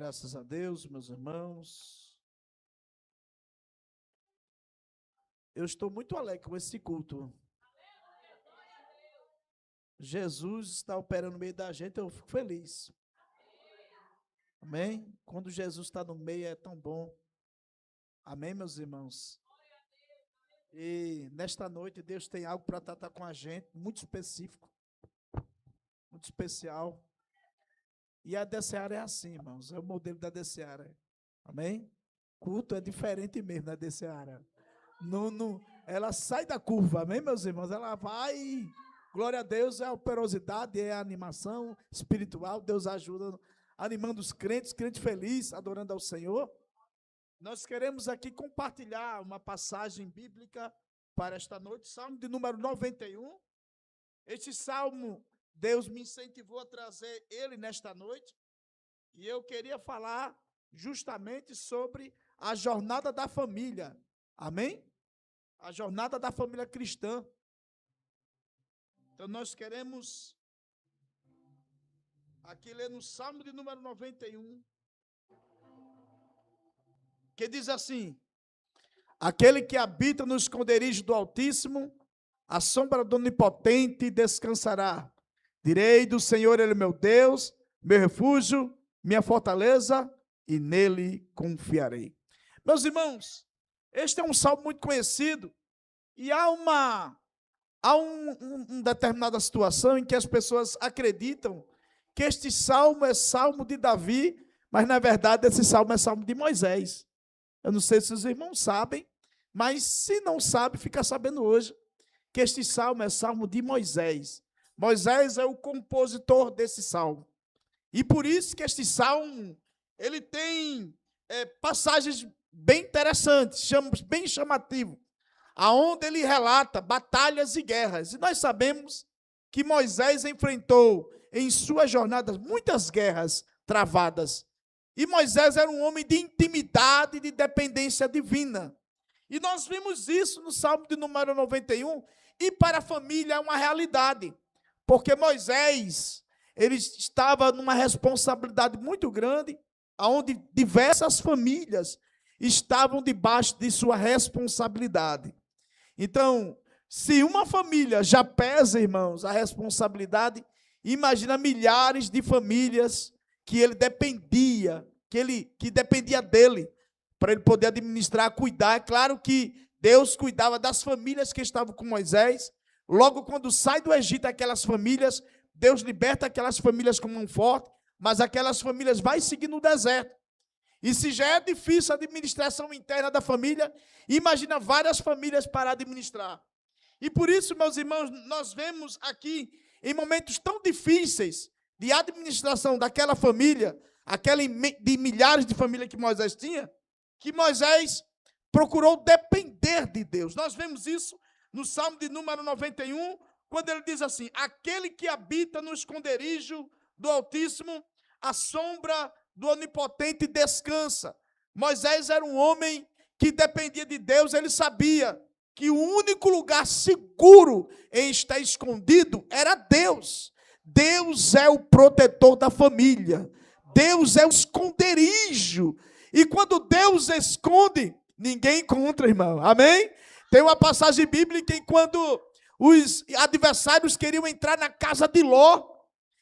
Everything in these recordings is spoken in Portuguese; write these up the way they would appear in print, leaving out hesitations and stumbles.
Graças a Deus, meus irmãos. Eu estou muito alegre com esse culto. Jesus está operando no meio da gente, eu fico feliz. Amém? Quando Jesus está no meio é tão bom. Amém, meus irmãos? E nesta noite Deus tem algo para tratar com a gente, muito específico, muito especial. E a DCAR é assim, irmãos, é o modelo da DCAR. Amém? Culto é diferente mesmo da DCAR. Ela sai da curva, amém, meus irmãos? Ela vai, glória a Deus, é a operosidade, é a animação espiritual, Deus ajuda, animando os crentes felizes, adorando ao Senhor. Nós queremos aqui compartilhar uma passagem bíblica para esta noite, Salmo de número 91. Este salmo, Deus me incentivou a trazer ele nesta noite, e eu queria falar justamente sobre a jornada da família, amém? A jornada da família cristã. Então nós queremos aqui ler no Salmo de número 91, que diz assim: aquele que habita no esconderijo do Altíssimo, à sombra do Onipotente descansará. Direi do Senhor, Ele é meu Deus, meu refúgio, minha fortaleza, e nele confiarei. Meus irmãos, este é um salmo muito conhecido, e há uma determinada situação em que as pessoas acreditam que este salmo é salmo de Davi, mas na verdade esse salmo é salmo de Moisés. Eu não sei se os irmãos sabem, mas se não sabe, fica sabendo hoje, que este salmo é salmo de Moisés. Moisés é o compositor desse salmo. E por isso que este salmo, ele tem passagens bem interessantes, bem chamativas, aonde ele relata batalhas e guerras. E nós sabemos que Moisés enfrentou em sua jornada muitas guerras travadas. E Moisés era um homem de intimidade e de dependência divina. E nós vimos isso no Salmo de número 91, e para a família é uma realidade, porque Moisés, ele estava numa responsabilidade muito grande, onde diversas famílias estavam debaixo de sua responsabilidade. Então, se uma família já pesa, irmãos, a responsabilidade, imagina milhares de famílias que ele dependia, que dependia dele, para ele poder administrar, cuidar. É claro que Deus cuidava das famílias que estavam com Moisés. Logo, quando sai do Egito aquelas famílias, Deus liberta aquelas famílias com mão forte, mas aquelas famílias vão seguir no deserto. E se já é difícil a administração interna da família, imagina várias famílias para administrar. E por isso, meus irmãos, nós vemos aqui, em momentos tão difíceis de administração daquela família, aquela de milhares de famílias que Moisés tinha, que Moisés procurou depender de Deus. Nós vemos isso no Salmo de número 91, quando ele diz assim: aquele que habita no esconderijo do Altíssimo, à sombra do Onipotente descansa. Moisés era um homem que dependia de Deus, ele sabia que o único lugar seguro em estar escondido era Deus. Deus é o protetor da família. Deus é o esconderijo. E quando Deus esconde, ninguém encontra, irmão. Amém? Tem uma passagem bíblica em quando os adversários queriam entrar na casa de Ló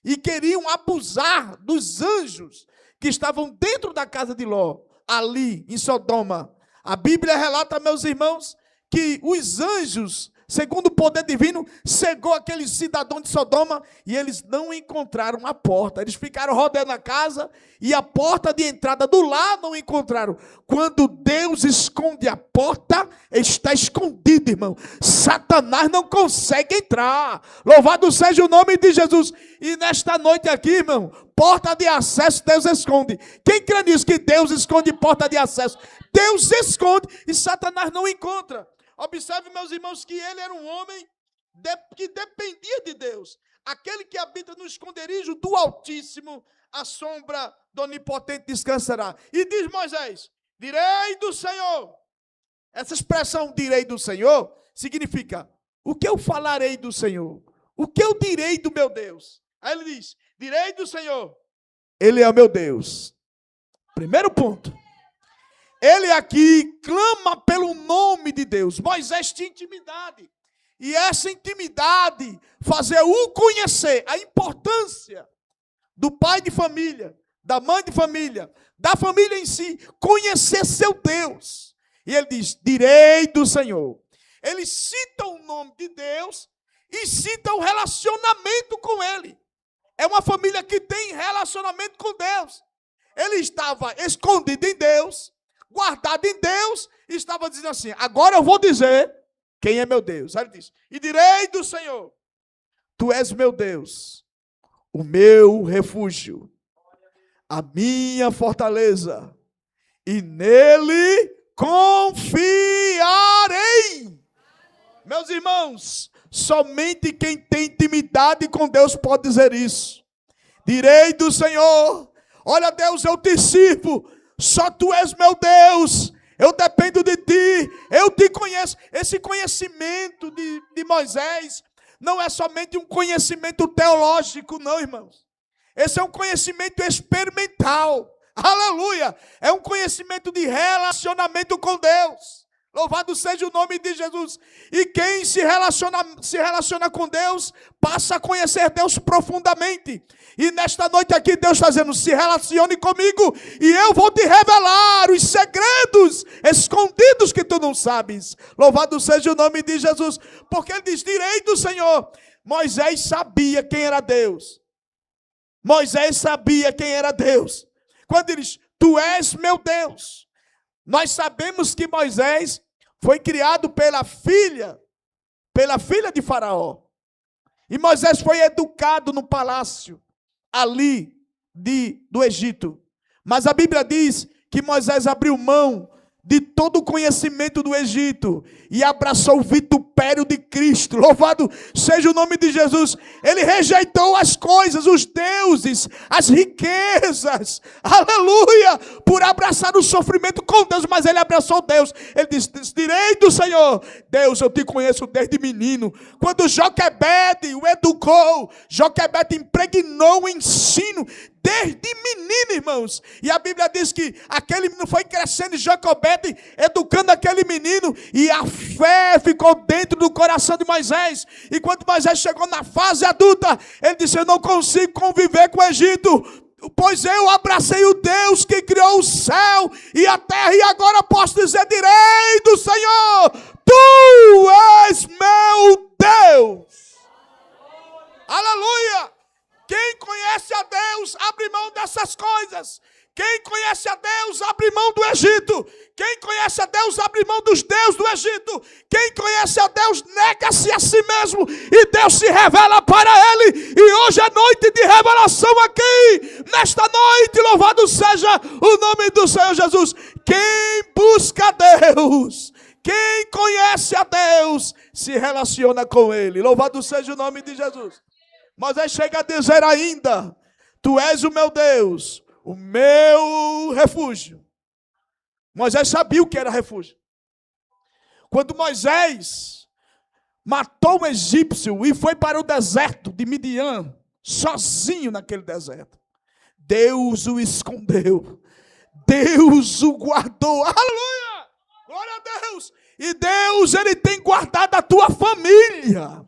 e queriam abusar dos anjos que estavam dentro da casa de Ló, ali em Sodoma. A Bíblia relata, meus irmãos, que os anjos, segundo o poder divino, cegou aquele cidadão de Sodoma e eles não encontraram a porta. Eles ficaram rodando a casa e a porta de entrada do lar não encontraram. Quando Deus esconde a porta, está escondido, irmão. Satanás não consegue entrar. Louvado seja o nome de Jesus. E nesta noite aqui, irmão, porta de acesso Deus esconde. Quem crê nisso, que Deus esconde porta de acesso? Deus esconde e Satanás não encontra. Observe, meus irmãos, que ele era um homem que dependia de Deus. Aquele que habita no esconderijo do Altíssimo, à sombra do Onipotente descansará. E diz Moisés: direi do Senhor. Essa expressão direi do Senhor significa: o que eu falarei do Senhor? O que eu direi do meu Deus? Aí ele diz: direi do Senhor, Ele é o meu Deus. Primeiro ponto. Ele aqui clama pelo nome de Deus. Moisés tinha intimidade. E essa intimidade fazer-o conhecer a importância do pai de família, da mãe de família, da família em si, conhecer seu Deus. E ele diz, direi do Senhor. Ele cita o nome de Deus e cita o relacionamento com ele. É uma família que tem relacionamento com Deus. Ele estava escondido em Deus, guardado em Deus, e estava dizendo assim, agora eu vou dizer quem é meu Deus. Aí ele diz, e direi do Senhor, tu és meu Deus, o meu refúgio, a minha fortaleza, e nele confiarei. Meus irmãos, somente quem tem intimidade com Deus pode dizer isso. Direi do Senhor, olha Deus, eu te sirvo, só tu és meu Deus, eu dependo de ti, eu te conheço. Esse conhecimento de Moisés não é somente um conhecimento teológico, não, irmãos. Esse é um conhecimento experimental. Aleluia! É um conhecimento de relacionamento com Deus. Louvado seja o nome de Jesus. E quem se relaciona com Deus, passa a conhecer Deus profundamente. E nesta noite aqui Deus está dizendo, se relacione comigo e eu vou te revelar os segredos escondidos que tu não sabes. Louvado seja o nome de Jesus. Porque ele diz, direi do Senhor. Moisés sabia quem era Deus. Moisés sabia quem era Deus. Quando ele diz, tu és meu Deus. Nós sabemos que Moisés foi criado pela filha de Faraó. E Moisés foi educado no palácio ali do Egito. Mas a Bíblia diz que Moisés abriu mão de todo o conhecimento do Egito e abraçou o vitupério de Cristo. Louvado seja o nome de Jesus. Ele rejeitou as coisas, os deuses, as riquezas, aleluia, por abraçar o sofrimento com Deus, mas ele abraçou Deus. Ele disse, direi do Senhor, Deus, eu te conheço desde menino. Quando Joquebede o educou, Joquebede impregnou o ensino desde menino, irmãos. E a Bíblia diz que aquele menino foi crescendo e Joquebede educando aquele menino. E a fé ficou dentro do coração de Moisés. E quando Moisés chegou na fase adulta, ele disse, eu não consigo conviver com o Egito, pois eu abracei o Deus que criou o céu e a terra. E agora posso dizer, direi do Senhor, tu és meu Deus. Aleluia. Quem conhece a Deus, abre mão dessas coisas. Quem conhece a Deus, abre mão do Egito. Quem conhece a Deus, abre mão dos deuses do Egito. Quem conhece a Deus, nega-se a si mesmo. E Deus se revela para ele. E hoje é noite de revelação aqui. Nesta noite, louvado seja o nome do Senhor Jesus. Quem busca a Deus, quem conhece a Deus, se relaciona com ele. Louvado seja o nome de Jesus. Moisés chega a dizer ainda, tu és o meu Deus, o meu refúgio. Moisés sabia o que era refúgio. Quando Moisés matou o egípcio e foi para o deserto de Midian, sozinho naquele deserto, Deus o escondeu, Deus o guardou, aleluia, glória a Deus. E Deus, ele tem guardado a tua família.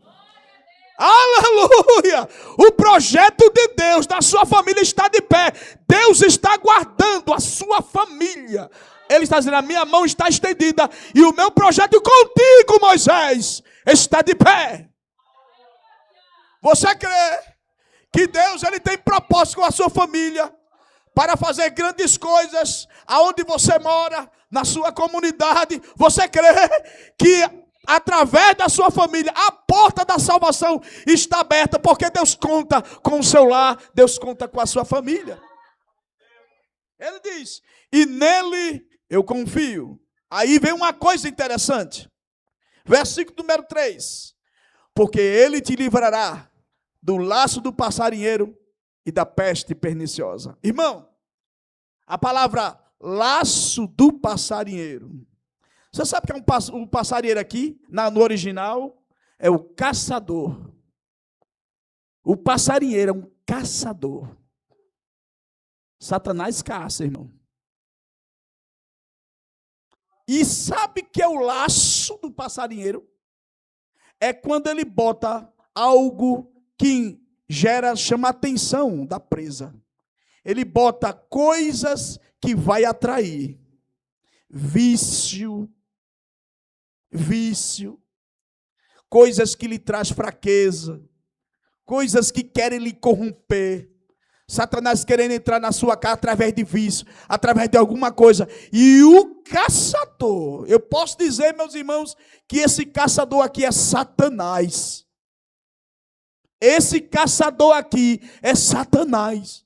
Aleluia! O projeto de Deus na sua família está de pé. Deus está guardando a sua família. Ele está dizendo, a minha mão está estendida e o meu projeto contigo, Moisés, está de pé. Você crê que Deus, ele tem propósito com a sua família para fazer grandes coisas aonde você mora, na sua comunidade? Você crê que através da sua família, a porta da salvação está aberta, porque Deus conta com o seu lar, Deus conta com a sua família. Ele diz, e nele eu confio. Aí vem uma coisa interessante. Versículo número 3. Porque ele te livrará do laço do passarinheiro e da peste perniciosa. Irmão, a palavra laço do passarinheiro, você sabe que é um passarinheiro aqui, no original, é o caçador. O passarinheiro é um caçador. Satanás caça, irmão. E sabe que é o laço do passarinheiro? É quando ele bota algo que chama a atenção da presa. Ele bota coisas que vai atrair. Vício, coisas que lhe traz fraqueza, coisas que querem lhe corromper. Satanás querendo entrar na sua casa através de vício, através de alguma coisa. E o caçador, eu posso dizer, meus irmãos, que esse caçador aqui é Satanás. Esse caçador aqui é Satanás.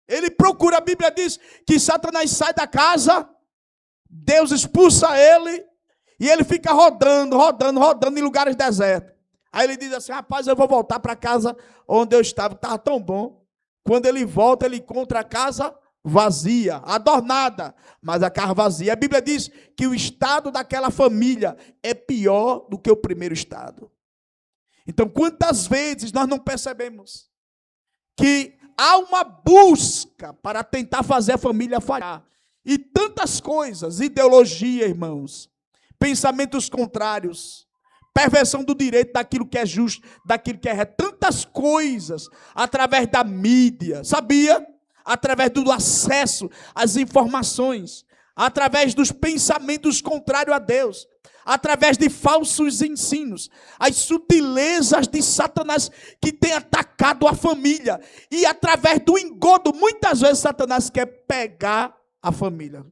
Ele procura, a Bíblia diz que Satanás sai da casa, Deus expulsa ele, e ele fica rodando em lugares desertos. Aí ele diz assim, rapaz, eu vou voltar para a casa onde eu estava tão bom. Quando ele volta, ele encontra a casa vazia, adornada, mas a casa vazia. A Bíblia diz que o estado daquela família é pior do que o primeiro estado. Então, quantas vezes nós não percebemos que há uma busca para tentar fazer a família falhar? E tantas coisas, ideologia, irmãos, pensamentos contrários, perversão do direito, daquilo que é justo, daquilo que é reto, tantas coisas, através da mídia, sabia? Através do acesso às informações, através dos pensamentos contrários a Deus, através de falsos ensinos, as sutilezas de Satanás que tem atacado a família, e através do engodo, muitas vezes Satanás quer pegar a família,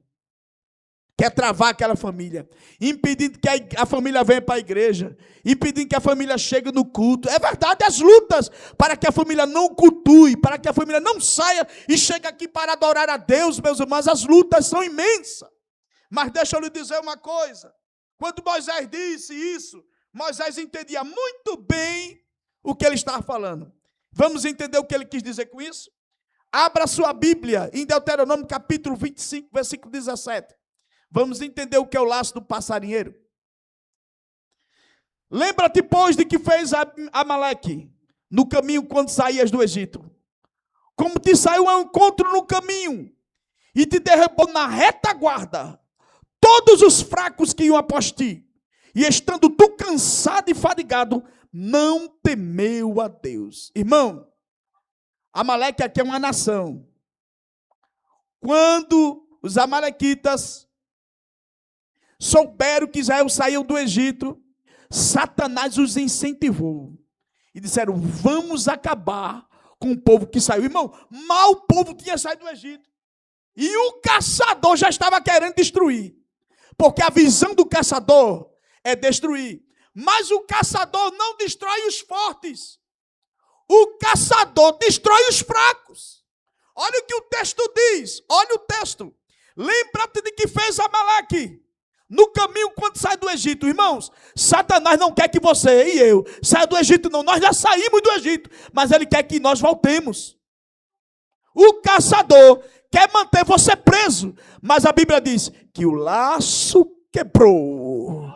quer travar aquela família, impedindo que a família venha para a igreja, impedindo que a família chegue no culto. É verdade, as lutas para que a família não cultue, para que a família não saia e chegue aqui para adorar a Deus, meus irmãos, as lutas são imensas. Mas deixa eu lhe dizer uma coisa, quando Moisés disse isso, Moisés entendia muito bem o que ele estava falando. Vamos entender o que ele quis dizer com isso? Abra sua Bíblia em Deuteronômio capítulo 25, versículo 17. Vamos entender o que é o laço do passarinheiro. Lembra-te, pois, de que fez Amaleque no caminho quando saías do Egito. Como te saiu ao encontro no caminho e te derrubou na retaguarda todos os fracos que iam após ti. E estando tu cansado e fadigado, não temeu a Deus. Irmão, Amaleque aqui é uma nação. Quando os amalequitas souberam que Israel saiu do Egito, Satanás os incentivou. E disseram, vamos acabar com o povo que saiu. Irmão, mal o povo tinha saído do Egito. E o caçador já estava querendo destruir. Porque a visão do caçador é destruir. Mas o caçador não destrói os fortes. O caçador destrói os fracos. Olha o que o texto diz. Olha o texto. Lembra-te de que fez Amaleque no caminho quando sai do Egito. Irmãos, Satanás não quer que você e eu saia do Egito, não. Nós já saímos do Egito, mas ele quer que nós voltemos. O caçador quer manter você preso, mas a Bíblia diz que o laço quebrou.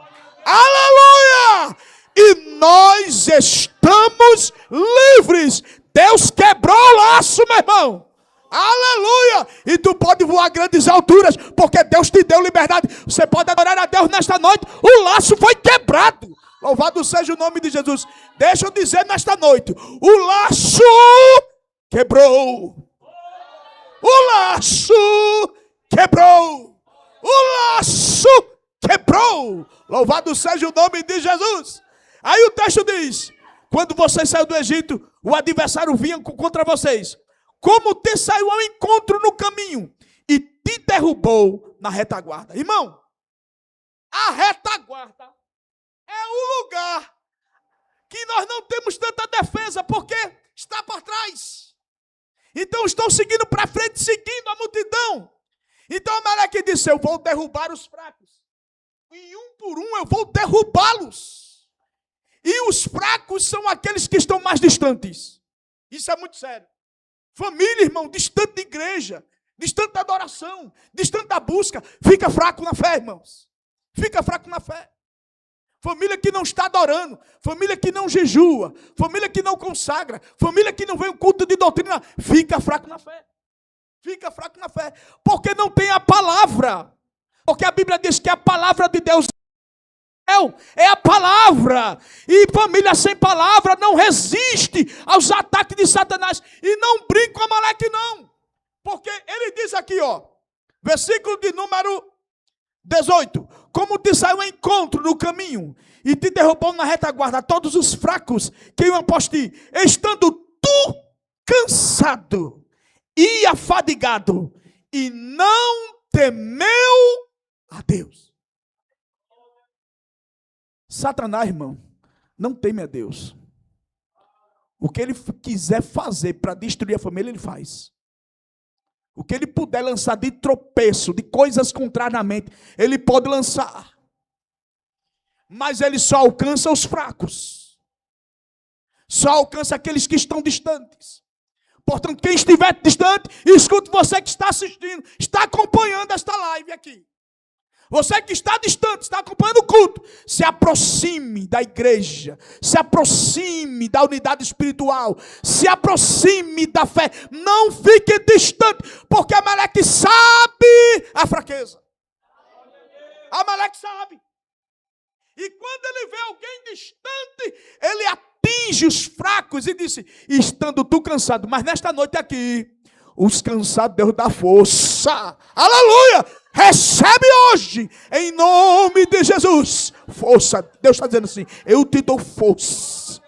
Aleluia! E nós estamos livres. Deus quebrou o laço, meu irmão. Aleluia! E tu pode voar a grandes alturas, porque Deus te deu liberdade. Você pode adorar a Deus nesta noite. O laço foi quebrado. Louvado seja o nome de Jesus. Deixa eu dizer nesta noite, o laço quebrou. O laço quebrou. O laço quebrou. Louvado seja o nome de Jesus. Aí o texto diz, quando vocês saíram do Egito, o adversário vinha contra vocês. Como te saiu ao encontro no caminho e te derrubou na retaguarda. Irmão, a retaguarda é um lugar que nós não temos tanta defesa, porque está por trás. Então estão seguindo para frente, seguindo a multidão. Então Amaleque disse, eu vou derrubar os fracos. E um por um eu vou derrubá-los. E os fracos são aqueles que estão mais distantes. Isso é muito sério. Família, irmão, distante da igreja, distante da adoração, distante da busca, fica fraco na fé, irmãos. Fica fraco na fé. Família que não está adorando, família que não jejua, família que não consagra, família que não vem ao culto de doutrina, fica fraco na fé. Fica fraco na fé, porque não tem a palavra. Porque a Bíblia diz que a palavra de Deus é a palavra. E família sem palavra não resiste aos ataques de Satanás. E não brinca com Amaleque, não. Porque ele diz aqui, ó, versículo de número 18. Como te saiu ao encontro no caminho e te derrubou na retaguarda todos os fracos que iam após ti, estando tu cansado e afadigado, e não temeu a Deus. Satanás, irmão, não teme a Deus. O que ele quiser fazer para destruir a família, ele faz. O que ele puder lançar de tropeço, de coisas contrariamente, ele pode lançar. Mas ele só alcança os fracos. Só alcança aqueles que estão distantes. Portanto, quem estiver distante, escute você que está assistindo, está acompanhando esta live aqui. Você que está distante, está acompanhando o culto, se aproxime da igreja, se aproxime da unidade espiritual, se aproxime da fé, não fique distante, porque Amaleque sabe a fraqueza. Amaleque sabe. E quando ele vê alguém distante, ele atinge os fracos e disse, estando tu cansado, mas nesta noite aqui, os cansados Deus dá força. Aleluia! Recebe hoje, em nome de Jesus, força. Deus está dizendo assim, eu te dou força.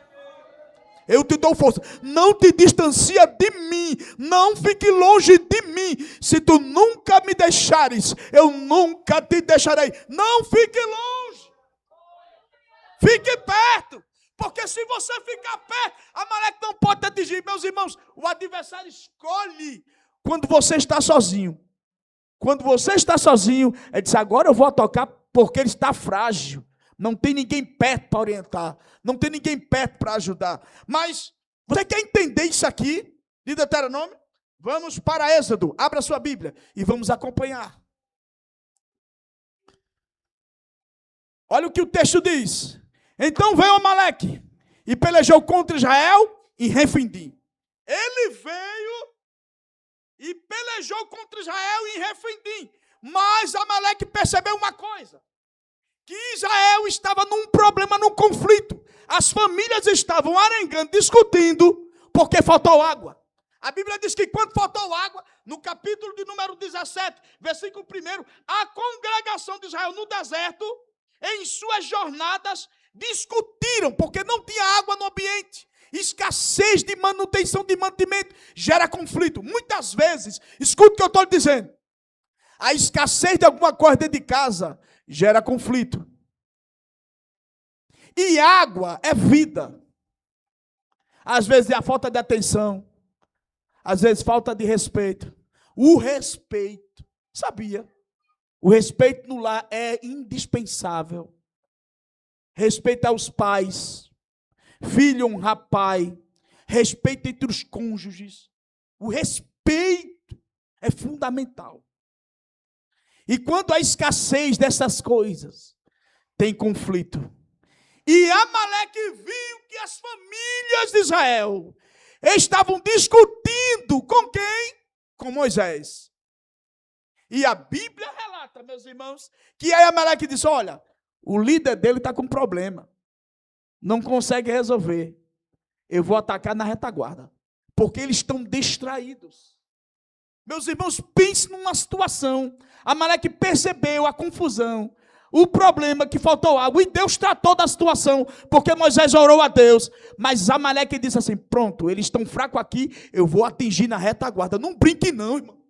Eu te dou força. Não te distancia de mim. Não fique longe de mim. Se tu nunca me deixares, eu nunca te deixarei. Não fique longe. Fique perto. Porque se você ficar perto, Amaleque não pode te atingir. Meus irmãos, o adversário escolhe quando você está sozinho. Quando você está sozinho, ele diz, agora eu vou atacar porque ele está frágil. Não tem ninguém perto para orientar. Não tem ninguém perto para ajudar. Mas, você quer entender isso aqui, de Deuteronômio? Vamos para Êxodo. Abra sua Bíblia e vamos acompanhar. Olha o que o texto diz. Então veio Amaleque e pelejou contra Israel em Refidim. Ele veio e pelejou contra Israel em Refidim. Mas Amaleque percebeu uma coisa. Que Israel estava num problema, num conflito. As famílias estavam arengando, discutindo, porque faltou água. A Bíblia diz que quando faltou água, no capítulo de número 17, versículo 1, a congregação de Israel no deserto, em suas jornadas, discutiram, porque não tinha água no ambiente. Escassez de manutenção de mantimento gera conflito. Muitas vezes, escute o que eu estou lhe dizendo, a escassez de alguma coisa dentro de casa gera conflito. E água é vida. Às vezes é a falta de atenção, às vezes falta de respeito. O respeito, sabia? O respeito no lar é indispensável. Respeito aos pais. Filho honrar pai, respeito entre os cônjuges, o respeito é fundamental. E quando há escassez dessas coisas, tem conflito. E Amaleque viu que as famílias de Israel estavam discutindo com quem? Com Moisés. E a Bíblia relata, meus irmãos, que aí Amaleque disse, olha, o líder dele está com problema. Não consegue resolver. Eu vou atacar na retaguarda. Porque eles estão distraídos. Meus irmãos, pense numa situação. Amaleque percebeu a confusão, o problema que faltou água. E Deus tratou da situação, porque Moisés orou a Deus. Mas Amaleque disse assim, pronto, eles estão fracos aqui, eu vou atingir na retaguarda. Não brinque não, irmão.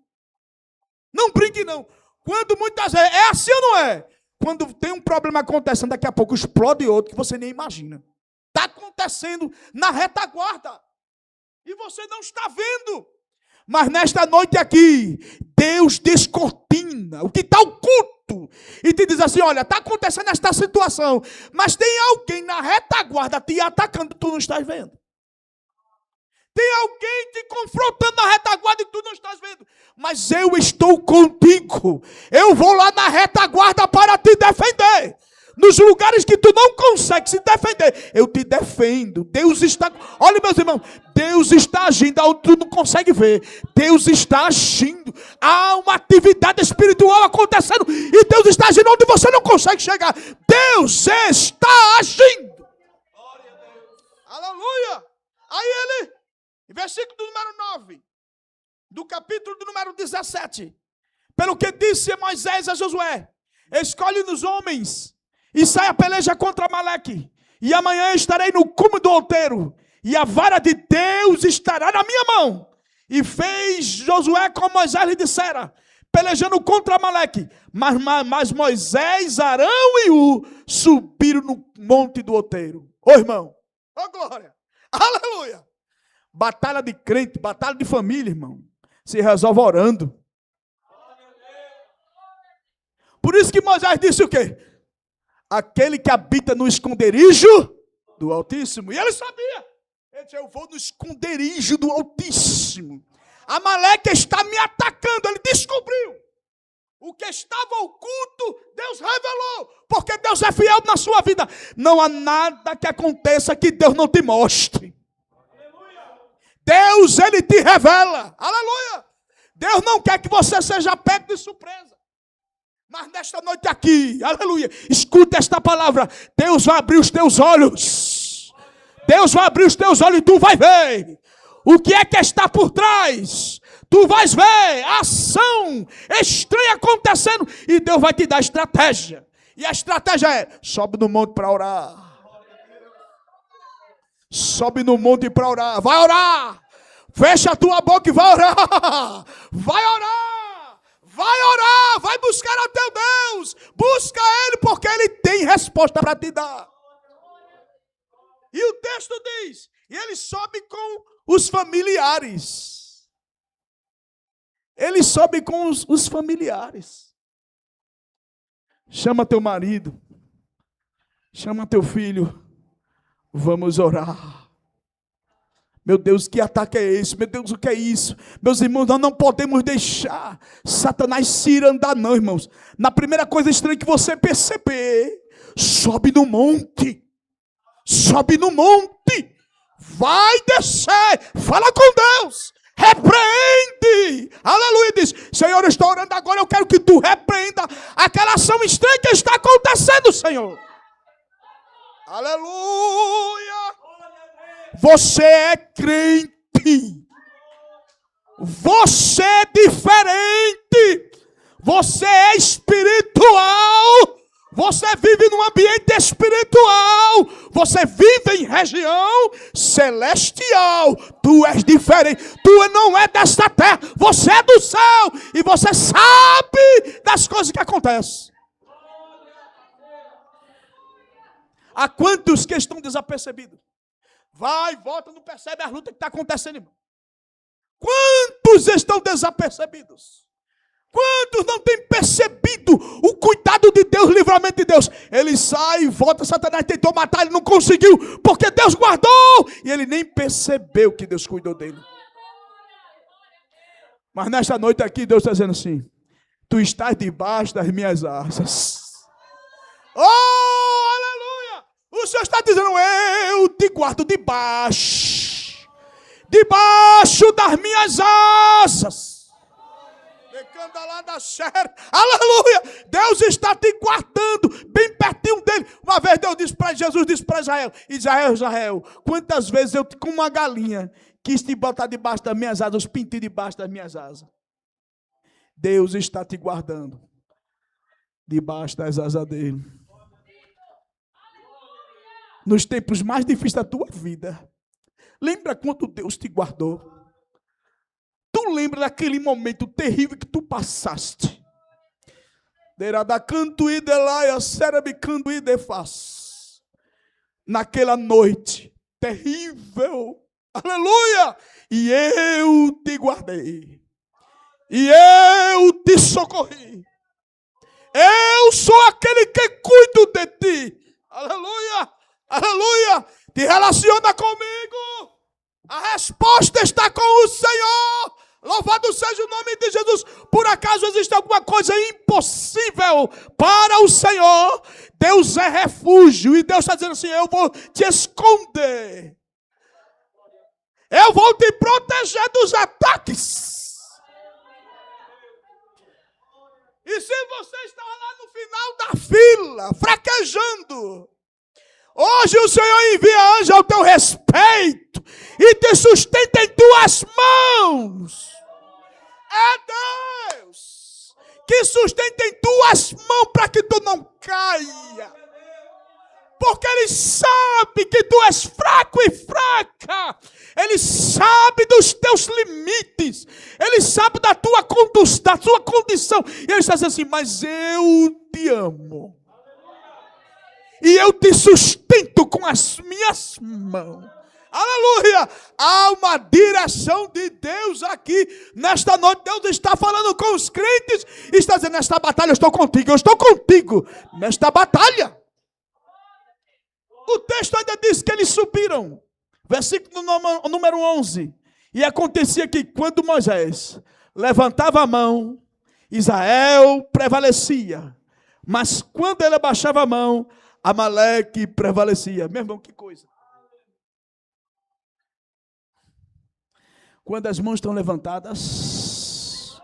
Não brinque não. Quando muitas vezes, é assim ou não é? Quando tem um problema acontecendo, daqui a pouco explode outro que você nem imagina. Está acontecendo na retaguarda. E você não está vendo. Mas nesta noite aqui, Deus descortina o que está oculto. E te diz assim, olha, está acontecendo esta situação. Mas tem alguém na retaguarda te atacando, tu não estás vendo. Tem alguém te confrontando na retaguarda e tu não estás vendo. Mas eu estou contigo. Eu vou lá na retaguarda para te defender. Nos lugares que tu não consegue se defender, eu te defendo. Deus está... Olha, meus irmãos, Deus está agindo onde tu não consegue ver. Deus está agindo. Há uma atividade espiritual acontecendo. E Deus está agindo onde você não consegue chegar. Deus está agindo. Glória a Deus. Aleluia. Aí ele, versículo número 9, do capítulo do número 17. Pelo que disse Moisés a Josué: escolhe-nos homens e saia a peleja contra Amaleque. E amanhã estarei no cume do outeiro, e a vara de Deus estará na minha mão. E fez Josué como Moisés lhe dissera, pelejando contra Amaleque. Mas Moisés, Arão e U subiram no monte do outeiro. Ô irmão, ô glória, aleluia. Batalha de crente, batalha de família, irmão, se resolve orando. Por isso que Moisés disse o quê? Aquele que habita no esconderijo do Altíssimo. E ele sabia. Ele disse, eu vou no esconderijo do Altíssimo. Amaleque está me atacando. Ele descobriu. O que estava oculto, Deus revelou. Porque Deus é fiel na sua vida. Não há nada que aconteça que Deus não te mostre. Aleluia. Deus, ele te revela. Aleluia. Deus não quer que você seja pego de surpresa. Mas nesta noite aqui, aleluia, escuta esta palavra. Deus vai abrir os teus olhos. Deus vai abrir os teus olhos e tu vai ver. O que é que está por trás? Tu vais ver a ação estranha acontecendo. E Deus vai te dar estratégia. E a estratégia é, sobe no monte para orar. Sobe no monte para orar. Vai orar. Fecha a tua boca e vai orar. Vai orar. Vai orar, vai buscar a teu Deus. Busca Ele, porque Ele tem resposta para te dar. E o texto diz, e ele sobe com os familiares. Ele sobe com os familiares. Chama teu marido. Chama teu filho. Vamos orar. Meu Deus, que ataque é esse? Meu Deus, o que é isso? Meus irmãos, nós não podemos deixar Satanás se ir andar, não, irmãos. Na primeira coisa estranha que você perceber, sobe no monte. Sobe no monte. Vai descer. Fala com Deus. Repreende. Aleluia. Diz, Senhor, eu estou orando agora, eu quero que tu repreenda aquela ação estranha que está acontecendo, Senhor. Aleluia. Você é crente. Você é diferente. Você é espiritual. Você vive num ambiente espiritual. Você vive em região celestial. Tu és diferente. Tu não é desta terra. Você é do céu. E você sabe das coisas que acontecem. Há quantos que estão desapercebidos? Vai, volta, não percebe a luta que está acontecendo, irmão. Quantos estão desapercebidos? Quantos não têm percebido o cuidado de Deus, o livramento de Deus? Ele sai e volta, Satanás tentou matar, ele não conseguiu, porque Deus guardou. E ele nem percebeu que Deus cuidou dele. Mas nesta noite aqui, Deus está dizendo assim, tu estás debaixo das minhas asas. Oh, aleluia! O Senhor está dizendo, eu te guardo debaixo das minhas asas. Aleluia! Deus está te guardando bem pertinho dele. Uma vez Jesus disse para Israel, Israel, quantas vezes eu, como uma galinha, quis te botar debaixo das minhas asas, os pintinhos debaixo das minhas asas. Deus está te guardando debaixo das asas dele. Nos tempos mais difíceis da tua vida. Lembra quando Deus te guardou? Tu lembra daquele momento terrível que tu passaste? Naquela noite terrível. Aleluia! E eu te guardei. E eu te socorri. Eu sou aquele que cuido de ti. Aleluia! Aleluia! Te relaciona comigo. A resposta está com o Senhor. Louvado seja o nome de Jesus. Por acaso existe alguma coisa impossível para o Senhor? Deus é refúgio. E Deus está dizendo assim: eu vou te esconder. Eu vou te proteger dos ataques. E se você está lá no final da fila, fraquejando, hoje o Senhor envia anjo ao teu respeito e te sustenta em tuas mãos. É Deus que sustenta em tuas mãos para que tu não caia. Porque Ele sabe que tu és fraco e fraca. Ele sabe dos teus limites. Ele sabe da tua condição. E Ele está dizendo assim: mas eu te amo. E eu te sustento com as minhas mãos. Aleluia! Há uma direção de Deus aqui. Nesta noite Deus está falando com os crentes. E está dizendo: nesta batalha eu estou contigo. Eu estou contigo. Nesta batalha. O texto ainda diz que eles subiram. Versículo número 11. E acontecia que quando Moisés levantava a mão, Israel prevalecia. Mas quando ele abaixava a mão, Amaleque prevalecia. Meu irmão, que coisa. Quando as mãos estão levantadas,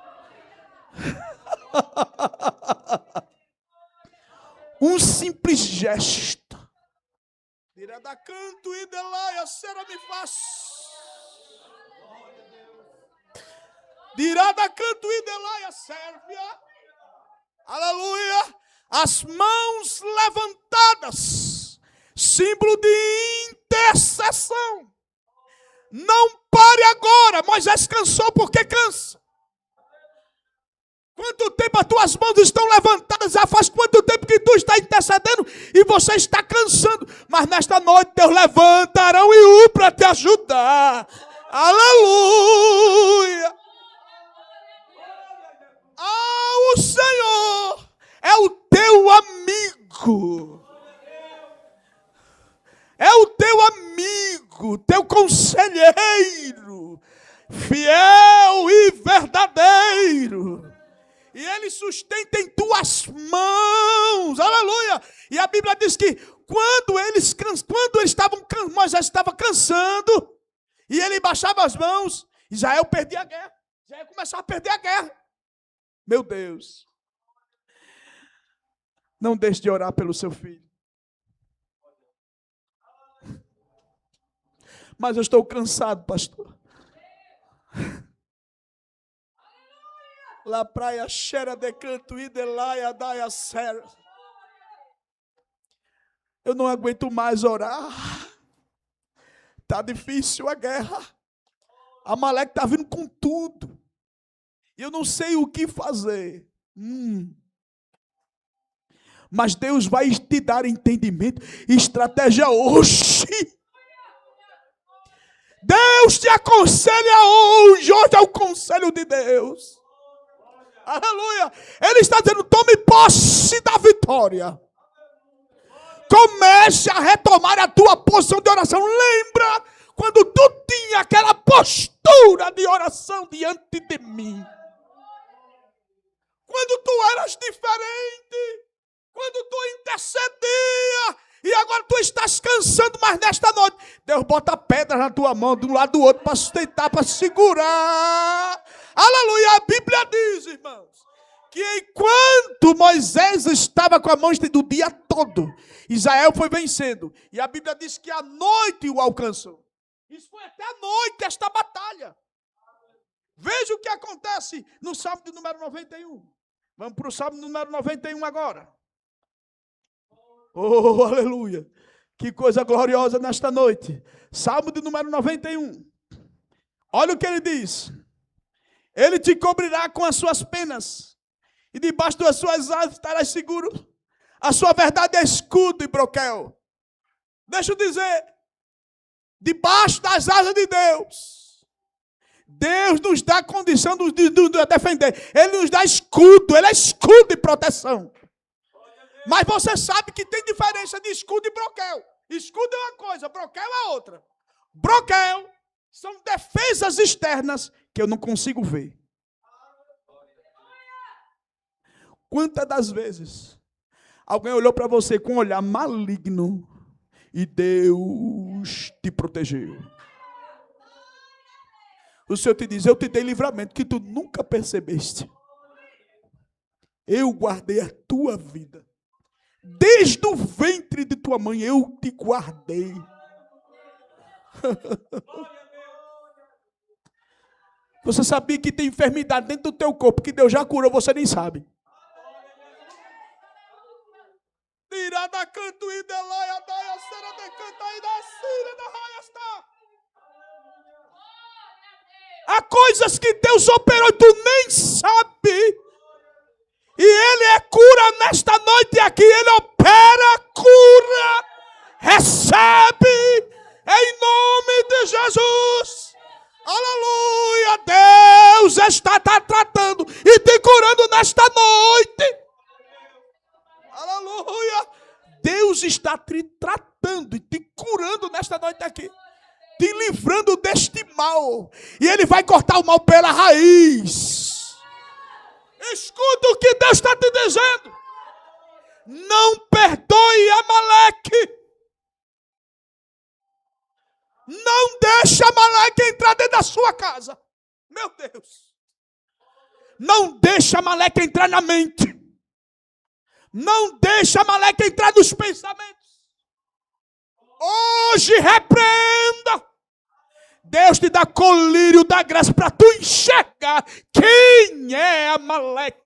um simples gesto. Dirá da canto e delaia, será me faz. Dirá da canto e delaia, sérvia. Aleluia. As mãos levantadas, símbolo de intercessão. Não pare agora. Moisés cansou porque cansa. Quanto tempo as tuas mãos estão levantadas? Já faz quanto tempo que tu está intercedendo e você está cansando? Mas nesta noite Deus levanta Arão e Hur para te ajudar. Aleluia! O Senhor é o teu amigo. É o teu amigo, teu conselheiro, fiel e verdadeiro. E Ele sustenta em tuas mãos. Aleluia. E a Bíblia diz que quando eles estavam, Moisés estava cansando, e ele baixava as mãos, Israel perdia a guerra. Israel começava a perder a guerra. Meu Deus. Não deixe de orar pelo seu filho. Mas eu estou cansado, pastor. La praia cheira de canto e de laia daia ser. Eu não aguento mais orar. Tá difícil a guerra. Amaleque tá vindo com tudo. E eu não sei o que fazer. Mas Deus vai te dar entendimento e estratégia hoje. Deus te aconselha hoje. Hoje é o conselho de Deus. Aleluia. Ele está dizendo: tome posse da vitória. Comece a retomar a tua posição de oração. Lembra quando tu tinha aquela postura de oração diante de mim? Quando tu eras diferente. Quando tu intercedia. E agora tu estás cansando, mas nesta noite Deus bota pedras na tua mão, de um lado do outro, para sustentar, para segurar. Aleluia. A Bíblia diz, irmãos, que enquanto Moisés estava com a mão do dia todo, Israel foi vencendo. E a Bíblia diz que a noite o alcançou. Isso foi até a noite, esta batalha. Veja o que acontece no Salmo de número 91. Vamos para o Salmo número 91 agora. Oh, aleluia. Que coisa gloriosa nesta noite. Salmo de número 91. Olha o que ele diz. Ele te cobrirá com as suas penas, e debaixo das suas asas estarás seguro. A sua verdade é escudo e broquel. Deixa eu dizer, debaixo das asas de Deus, Deus nos dá condição de defender. Ele nos dá escudo, Ele é escudo e proteção. Mas você sabe que tem diferença de escudo e broquel. Escudo é uma coisa, broquel é outra. Broquel são defesas externas que eu não consigo ver. Quantas das vezes Alguém olhou para você com um olhar maligno e Deus te protegeu. O Senhor te diz, eu te dei livramento que tu nunca percebeste. Eu guardei a tua vida. Desde o ventre de tua mãe eu te guardei. Você sabia que tem enfermidade dentro do teu corpo que Deus já curou, você nem sabe. Há coisas que Deus operou e tu nem sabe. E Ele é cura nesta noite aqui. Ele opera cura. Recebe em nome de Jesus. Aleluia. Deus está tratando e te curando nesta noite. Aleluia. Deus está te tratando e te curando nesta noite aqui. Te livrando deste mal. E Ele vai cortar o mal pela raiz. Escuta o que Deus está te dizendo. Não perdoe Amaleque. Não deixe Amaleque entrar dentro da sua casa. Meu Deus. Não deixe Amaleque entrar na mente. Não deixe Amaleque entrar nos pensamentos. Hoje repreenda. Deus te dá colírio da graça para tu enxergar quem é Amaleque.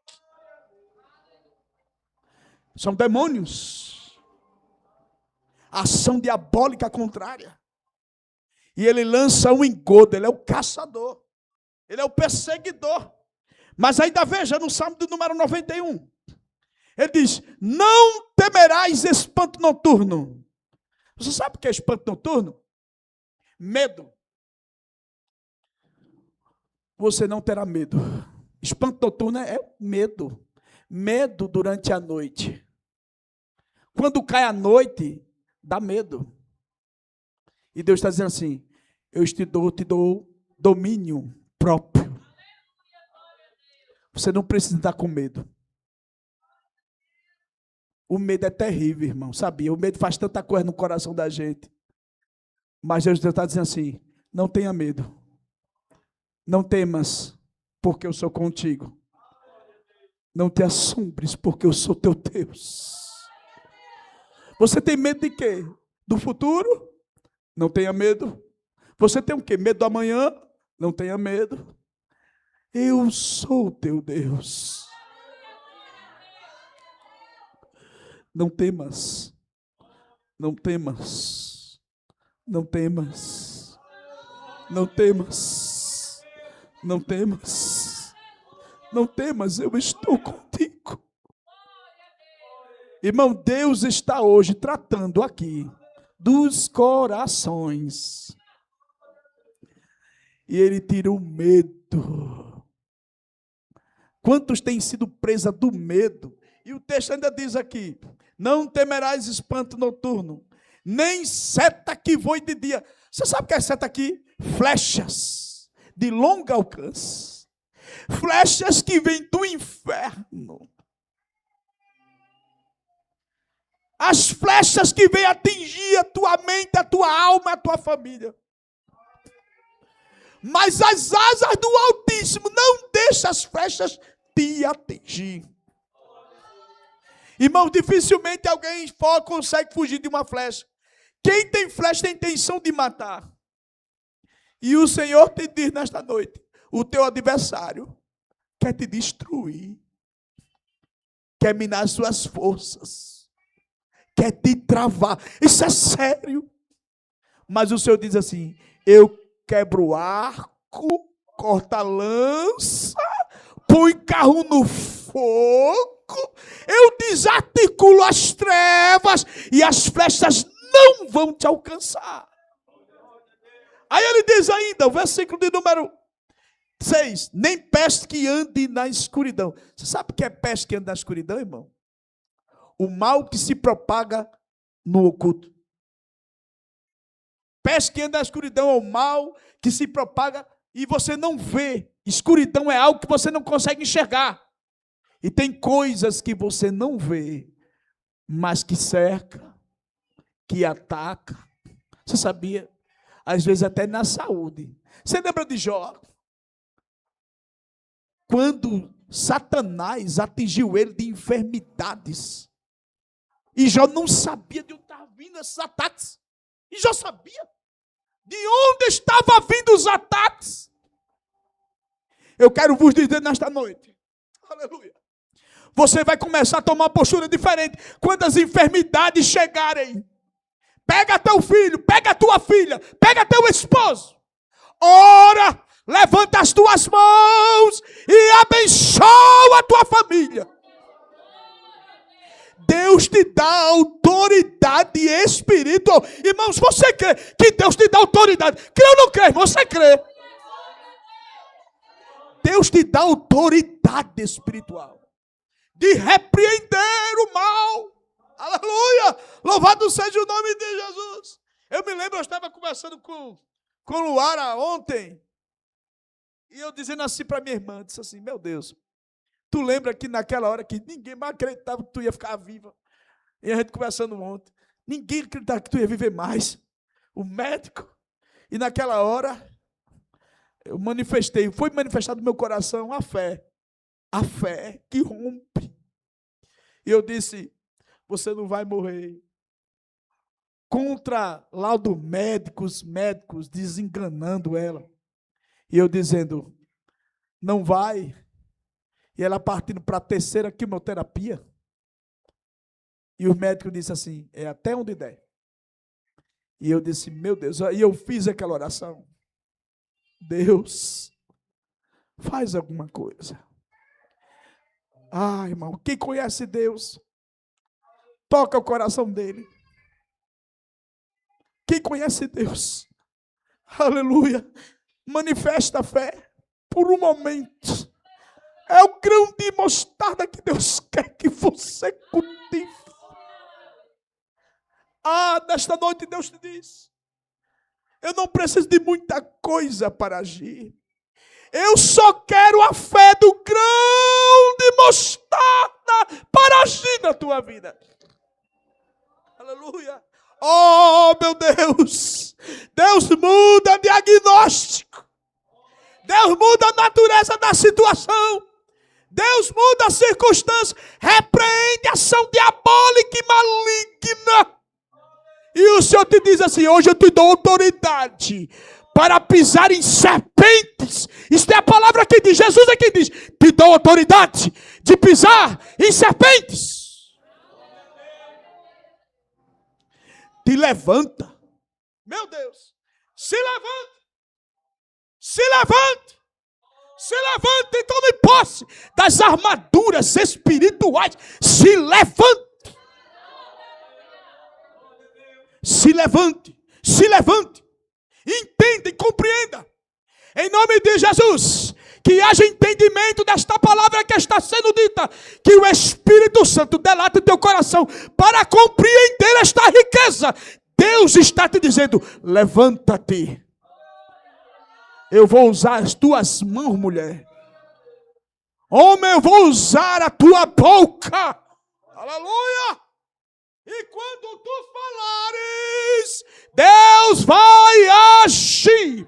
São demônios. Ação diabólica contrária. E ele lança um engodo, ele é o caçador. Ele é o perseguidor. Mas ainda veja no Salmo de número 91. Ele diz, não temerás espanto noturno. Você sabe o que é espanto noturno? Medo. Você não terá medo. Espanto noturno é medo. Medo durante a noite. Quando cai a noite, dá medo. E Deus está dizendo assim, eu te dou domínio próprio. Você não precisa estar com medo. O medo é terrível, irmão, sabia? O medo faz tanta coisa no coração da gente. Mas Deus está dizendo assim, não tenha medo. Não temas, porque eu sou contigo. Não te assombres, porque eu sou teu Deus. Você tem medo de quê? Do futuro? Não tenha medo. Você tem o quê? Medo do amanhã? Não tenha medo. Eu sou o teu Deus. Não temas. Não temas. Não temas. Não temas. Não temas. Não temas, eu estou contigo. Irmão, Deus está hoje tratando aqui dos corações. E Ele tira o medo. Quantos têm sido presa do medo? E o texto ainda diz aqui, não temerás espanto noturno, nem seta que voe de dia. Você sabe o que é seta aqui? Flechas de longo alcance. Flechas que vêm do inferno. As flechas que vêm atingir a tua mente, a tua alma, a tua família. Mas as asas do Altíssimo não deixam as flechas te atingir. Irmão, dificilmente alguém consegue fugir de uma flecha. Quem tem flecha tem intenção de matar. E o Senhor te diz nesta noite, o teu adversário quer te destruir. Quer minar as suas forças. Quer te travar. Isso é sério. Mas o Senhor diz assim, eu quebro o arco, corta a lança, põe carro no fogo, eu desarticulo as trevas e as flechas não vão te alcançar. Aí ele diz ainda, o versículo de número 6, nem peste que ande na escuridão. Você sabe o que é peste que anda na escuridão, irmão? O mal que se propaga no oculto. Peste que anda na escuridão é o mal que se propaga e você não vê. Escuridão é algo que você não consegue enxergar. E tem coisas que você não vê, mas que cerca, que ataca. Você sabia? Às vezes até na saúde. Você lembra de Jó? Quando Satanás atingiu ele de enfermidades. E Jó não sabia de onde estavam vindo esses ataques. E Jó sabia de onde estavam vindo os ataques. Eu quero vos dizer nesta noite. Aleluia. Você vai começar a tomar uma postura diferente. Quando as enfermidades chegarem. Pega teu filho, pega tua filha, pega teu esposo. Ora, levanta as tuas mãos e abençoa a tua família. Deus te dá autoridade espiritual. Irmãos, você crê que Deus te dá autoridade? Crê ou não crê? Você crê? Deus te dá autoridade espiritual de repreender o mal. Aleluia! Louvado seja o nome de Jesus. Eu me lembro, eu estava conversando com Luara ontem. E eu dizendo assim para minha irmã, disse assim, meu Deus, tu lembra que naquela hora que ninguém mais acreditava que tu ia ficar viva? E a gente conversando ontem, ninguém acreditava que tu ia viver mais. O médico. E naquela hora, eu manifestei, foi manifestado no meu coração a fé que rompe. E eu disse, você não vai morrer. Contra laudo médicos, desenganando ela. E eu dizendo, não vai. E ela partindo para a terceira quimioterapia. E o médico disse assim, é até onde der. E eu disse, meu Deus, e eu fiz aquela oração. Deus, faz alguma coisa. Ah, irmão, quem conhece Deus, toca o coração dele. Quem conhece Deus, aleluia, manifesta a fé por um momento. É o grão de mostarda que Deus quer que você cultive. Ah, nesta noite Deus te diz, eu não preciso de muita coisa para agir. Eu só quero a fé do grão de mostarda para agir na tua vida. Aleluia. Oh, meu Deus. Deus muda diagnóstico. Deus muda a natureza da situação. Deus muda a circunstância. Repreende a ação diabólica e maligna. E o Senhor te diz assim, hoje eu te dou autoridade para pisar em serpentes. Isto é a palavra que diz, Jesus é quem diz, te dou autoridade de pisar em serpentes. Te levanta. Meu Deus. Se levanta. Se levanta. Se levanta e tome posse das armaduras espirituais. Se levante. Se levante. Se levante. Entenda e compreenda. Em nome de Jesus. Que haja entendimento desta palavra que está sendo dita. Que o Espírito Santo delate o teu coração para compreender esta riqueza. Deus está te dizendo, levanta-te. Eu vou usar as tuas mãos, mulher. Homem, eu vou usar a tua boca. Aleluia. E quando tu falares, Deus vai agir.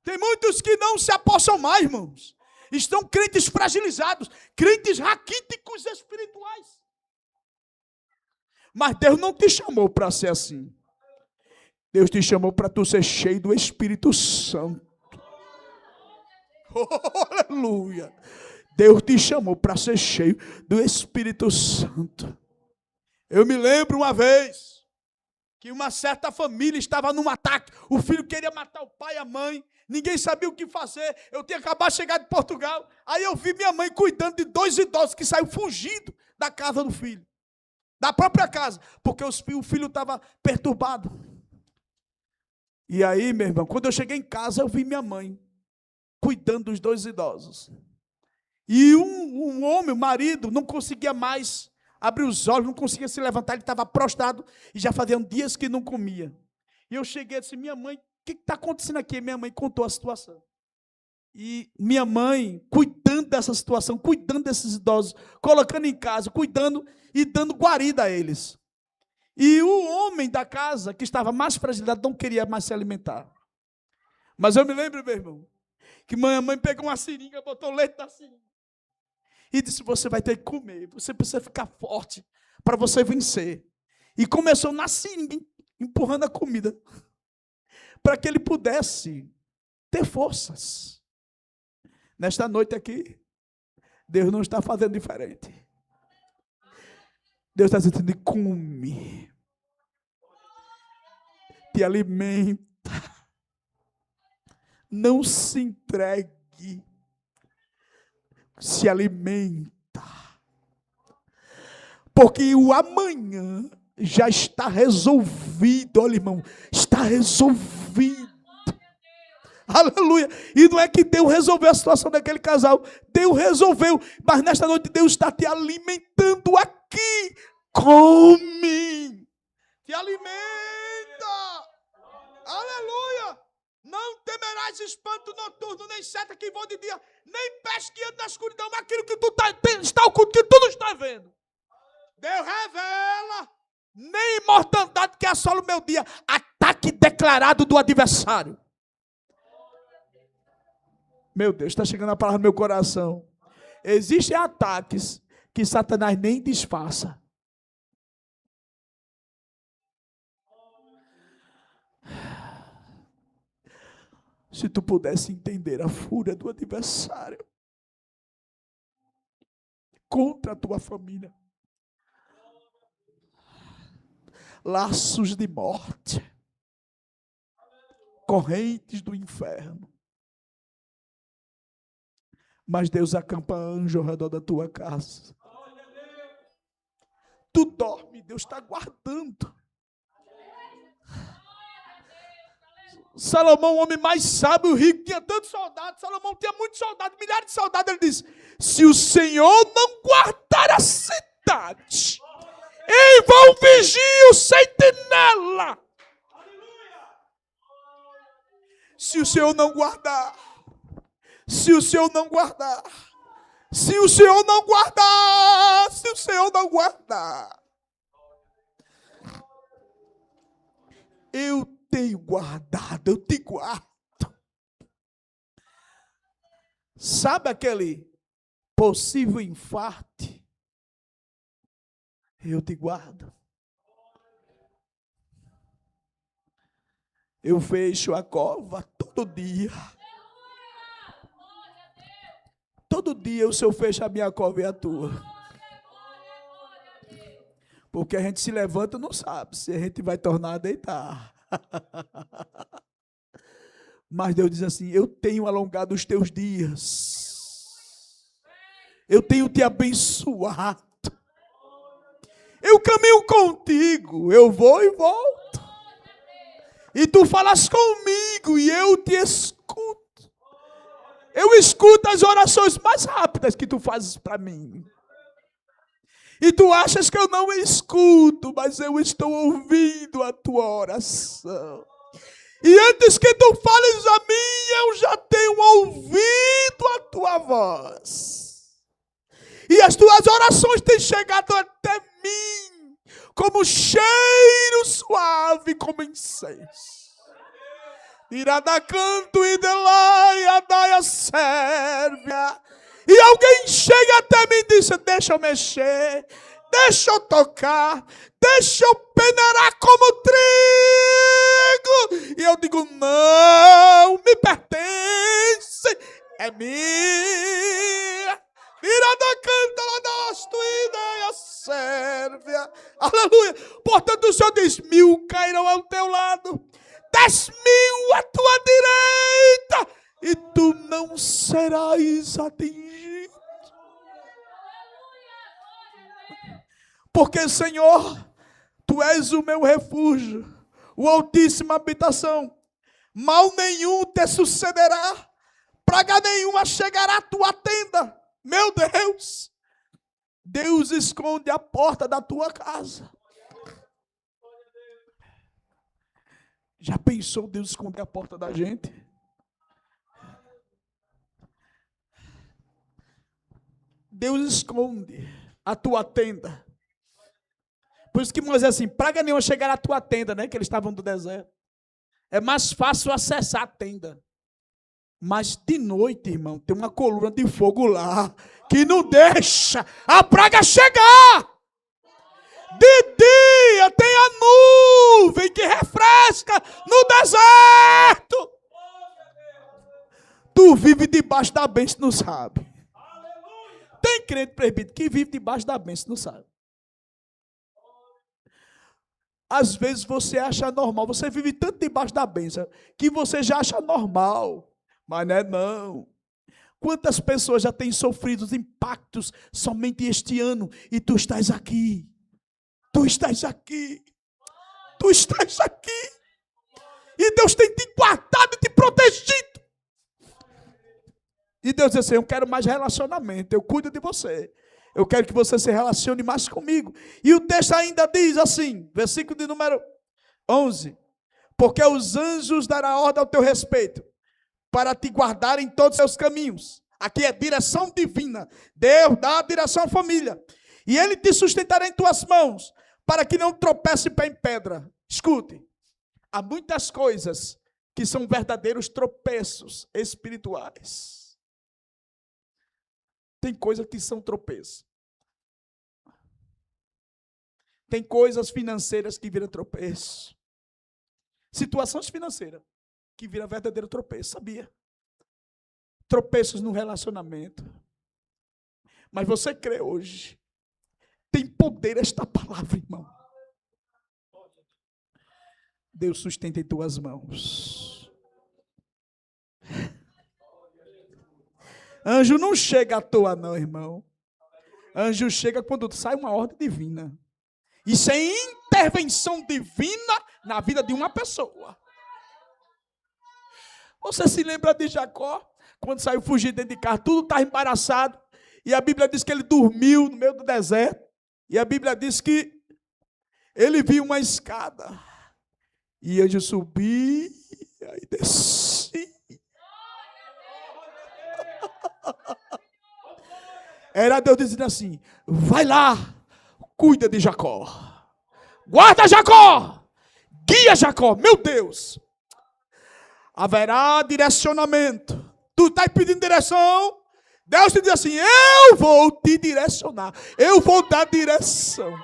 Tem muitos que não se apossam mais, irmãos. Estão crentes fragilizados, crentes raquíticos espirituais. Mas Deus não te chamou para ser assim. Deus te chamou para tu ser cheio do Espírito Santo. Oh, aleluia. Deus te chamou para ser cheio do Espírito Santo. Eu me lembro uma vez que uma certa família estava num ataque. O filho queria matar o pai e a mãe. Ninguém sabia o que fazer. Eu tinha acabado de chegar de Portugal. Aí eu vi minha mãe cuidando de 2 idosos que saíram fugindo da casa do filho. Da própria casa. Porque o filho estava perturbado. E aí, meu irmão, quando eu cheguei em casa, eu vi minha mãe cuidando dos 2 idosos. E um homem, o marido, não conseguia mais abrir os olhos, não conseguia se levantar, ele estava prostrado e já faziam dias que não comia. E eu cheguei e disse, minha mãe, o que está acontecendo aqui? Minha mãe contou a situação. E minha mãe cuidando dessa situação, cuidando desses idosos, colocando em casa, cuidando e dando guarida a eles. E o homem da casa, que estava mais fragilizado, não queria mais se alimentar. Mas eu me lembro, meu irmão, que minha mãe pegou uma seringa, botou leite na seringa e disse: você vai ter que comer, você precisa ficar forte para você vencer. E começou na seringa, empurrando a comida, para que ele pudesse ter forças. Nesta noite aqui, Deus não está fazendo diferente. Deus está dizendo: come, te alimenta, não se entregue, se alimenta, porque o amanhã já está resolvido. Olha, irmão, está resolvido. Aleluia. E não é que Deus resolveu a situação daquele casal. Deus resolveu. Mas nesta noite Deus está te alimentando aqui. Come. Te alimenta. Aleluia. Não temerás espanto noturno, nem seta que voa de dia, nem peste que anda na escuridão. Aquilo que tu está oculto, que tu não está vendo. Deus revela. Nem mortandade que assola o meu dia. Ataque declarado do adversário. Meu Deus, está chegando a palavra no meu coração. Existem ataques que Satanás nem disfarça. Se tu pudesse entender a fúria do adversário contra a tua família. Laços de morte. Correntes do inferno. Mas Deus acampa anjo ao redor da tua casa. Tu dorme, Deus está guardando. Salomão, o homem mais sábio, rico, tinha tantos soldados. Salomão tinha muitos soldados, milhares de soldados. Ele diz: se o Senhor não guardar a cidade, em vão vigia o sentinela. Se o Senhor não guardar, se o Senhor não guardar, se o Senhor não guardar, se o Senhor não guardar, eu tenho guardado, eu te guardo. Sabe aquele possível infarto? Eu te guardo. Eu fecho a cova todo dia. Todo dia o Senhor fecha a minha cova e a tua. Porque a gente se levanta e não sabe se a gente vai tornar a deitar. Mas Deus diz assim: eu tenho alongado os teus dias. Eu tenho te abençoado. Eu caminho contigo. Eu vou e volto. E tu falas comigo e eu te escuto. Eu escuto as orações mais rápidas que tu fazes para mim. E tu achas que eu não escuto, mas eu estou ouvindo a tua oração. E antes que tu fales a mim, eu já tenho ouvido a tua voz. E as tuas orações têm chegado até mim como cheiro suave, como incenso. Irada canto e delai a daia sérvia. E alguém chega até mim e diz: deixa eu mexer, deixa eu tocar, deixa eu peneirar como trigo. E eu digo: não me pertence, é minha. Irada canta lá da ideia sérvia. Aleluia. Portanto o Senhor diz: 1000 cairão ao teu lado, 10.000 à tua direita, e tu não serás atingido. Porque, Senhor, tu és o meu refúgio, o altíssima habitação. Mal nenhum te sucederá, praga nenhuma chegará à tua tenda. Meu Deus, Deus esconde a porta da tua casa. Já pensou Deus esconder a porta da gente? Deus esconde a tua tenda. Por isso que Moisés assim, praga nenhuma chegar à tua tenda, né? Que eles estavam no deserto. É mais fácil acessar a tenda. Mas de noite, irmão, tem uma coluna de fogo lá que não deixa a praga chegar. De dia tem a nuvem que refresca no deserto. Tu vive debaixo da bênção, não sabe. Tem crente presbítero que vive debaixo da bênção, não sabe. Às vezes você acha normal, você vive tanto debaixo da bênção que você já acha normal. Mas não é não. Quantas pessoas já têm sofrido os impactos somente este ano e tu estás aqui. Tu estás aqui. Tu estás aqui. E Deus tem te guardado e te protegido. E Deus diz assim, eu quero mais relacionamento, eu cuido de você. Eu quero que você se relacione mais comigo. E o texto ainda diz assim, versículo de número 11. Porque os anjos darão ordem ao teu respeito, para te guardar em todos os seus caminhos. Aqui é direção divina. Deus dá a direção à família. E ele te sustentará em tuas mãos, para que não tropece pé em pedra. Escute, há muitas coisas que são verdadeiros tropeços espirituais. Tem coisas que são tropeços. Tem coisas financeiras que viram tropeço. Situações financeiras que viram verdadeiro tropeço, sabia? Tropeços no relacionamento. Mas você crê hoje. Tem poder esta palavra, irmão. Deus sustenta em tuas mãos. Anjo não chega à toa não, irmão. Anjo chega quando sai uma ordem divina. Isso é intervenção divina na vida de uma pessoa. Você se lembra de Jacó? Quando saiu fugir dentro de casa, tudo estava embaraçado. E a Bíblia diz que ele dormiu no meio do deserto. E a Bíblia diz que ele viu uma escada. E anjo subia e descia. Era Deus dizendo assim, vai lá, cuida de Jacó. Guarda Jacó. Guia Jacó, meu Deus. Haverá direcionamento. Tu estás pedindo direção. Deus te diz assim, eu vou te direcionar. Eu vou dar direção.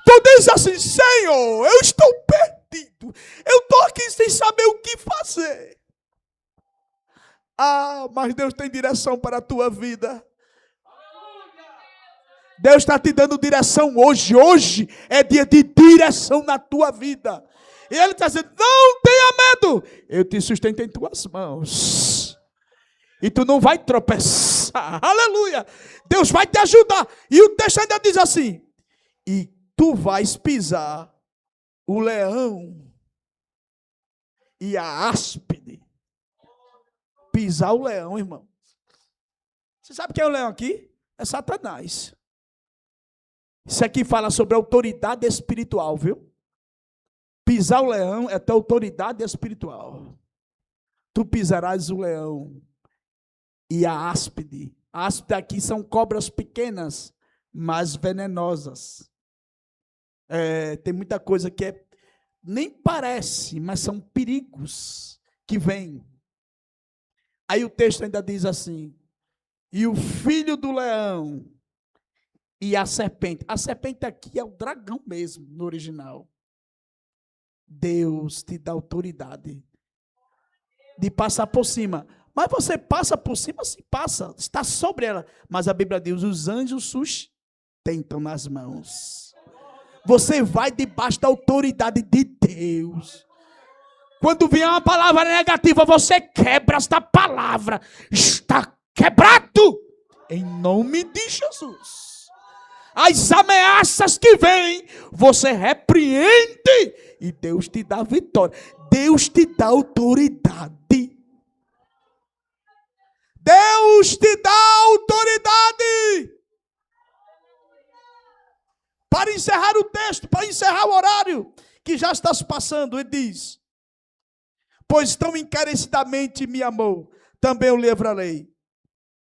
Tu diz assim, Senhor, eu estou perdido. Eu estou aqui sem saber o que fazer. Ah, mas Deus tem direção para a tua vida. Deus está te dando direção hoje. Hoje é dia de direção na tua vida. E Ele está dizendo, não tenha medo. Eu te sustento em tuas mãos. E tu não vai tropeçar. Aleluia. Deus vai te ajudar. E o texto ainda diz assim, e tu vais pisar o leão e a áspide. Pisar o leão, irmão. Você sabe quem é o leão aqui? É Satanás. Isso aqui fala sobre autoridade espiritual, viu? Pisar o leão é ter autoridade espiritual. Tu pisarás o leão e a áspide. A áspide aqui são cobras pequenas, mas venenosas. Tem muita coisa que nem parece, mas são perigos que vêm. Aí o texto ainda diz assim, e o filho do leão e a serpente aqui é o dragão mesmo, no original. Deus te dá autoridade de passar por cima. Mas você passa por cima, se passa, está sobre ela. Mas a Bíblia diz, os anjos sustentam nas mãos. Você vai debaixo da autoridade de Deus. Quando vier uma palavra negativa, você quebra esta palavra. Está quebrado em nome de Jesus. As ameaças que vêm, você repreende e Deus te dá vitória. Deus te dá autoridade. Deus te dá autoridade. Para encerrar o texto, para encerrar o horário que já está se passando, ele diz, pois tão encarecidamente me amou, também eu livrarei.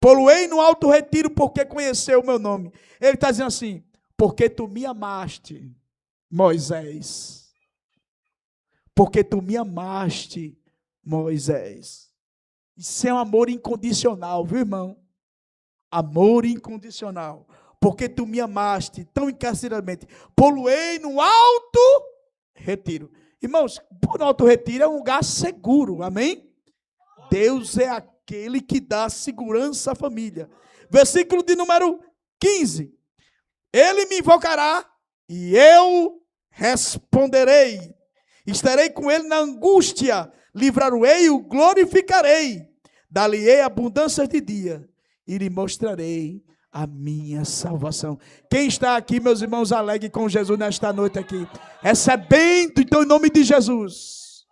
Poloei no alto retiro porque conheceu o meu nome. Ele está dizendo assim, porque tu me amaste, Moisés. Porque tu me amaste, Moisés. Isso é um amor incondicional, viu, irmão? Amor incondicional. Porque tu me amaste tão encarceradamente. Poloei no alto retiro. Irmãos, no alto retiro é um lugar seguro, amém? Deus é aquele que dá segurança à família. Versículo de número 15. Ele me invocará e eu responderei. Estarei com ele na angústia, livrá-lo-ei e o glorificarei. Dar-lhe-ei abundância de dia e lhe mostrarei a minha salvação. Quem está aqui, meus irmãos, alegre com Jesus nesta noite aqui, recebendo então em nome de Jesus.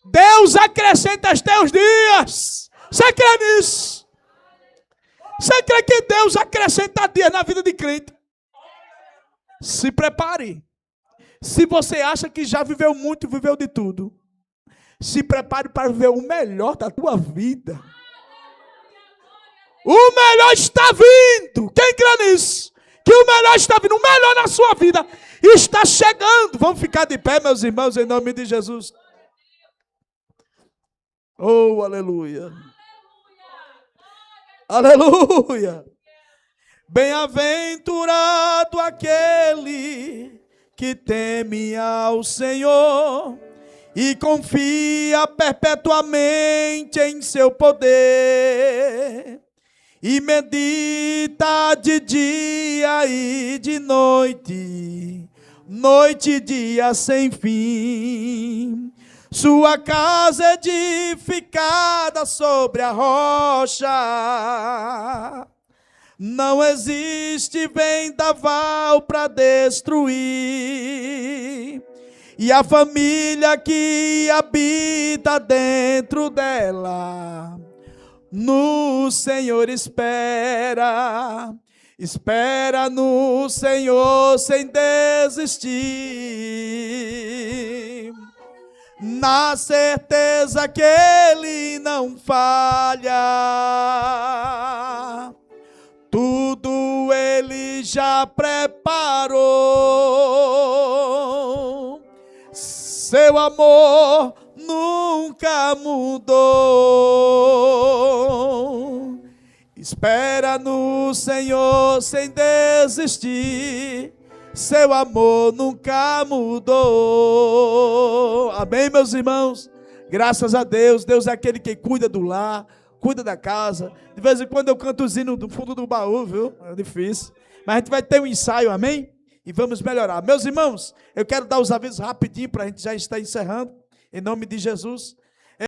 Deus acrescenta aos teus dias. Você crê nisso? Você crê que Deus acrescenta dias na vida de crente? Se prepare. Se você acha que já viveu muito, viveu de tudo, se prepare para viver o melhor da tua vida. O melhor está vindo. Quem crê nisso? Que o melhor está vindo. O melhor na sua vida está chegando. Vamos ficar de pé, meus irmãos, em nome de Jesus. Oh, aleluia. Aleluia. Bem-aventurado aquele que teme ao Senhor e confia perpetuamente em seu poder, e medita de dia e de noite, noite e dia sem fim. Sua casa é edificada sobre a rocha, não existe vendaval para destruir. E a família que habita dentro dela, no Senhor espera. Espera no Senhor sem desistir, na certeza que Ele não falha. Tudo Ele já preparou. Seu amor nunca mudou. Espera no Senhor sem desistir. Seu amor nunca mudou. Amém, meus irmãos? Graças a Deus. Deus é aquele que cuida do lar, cuida da casa. De vez em quando eu canto o hino do fundo do baú, viu? É difícil. Mas a gente vai ter um ensaio, amém? E vamos melhorar. Meus irmãos, eu quero dar os avisos rapidinho para a gente já estar encerrando. Em nome de Jesus.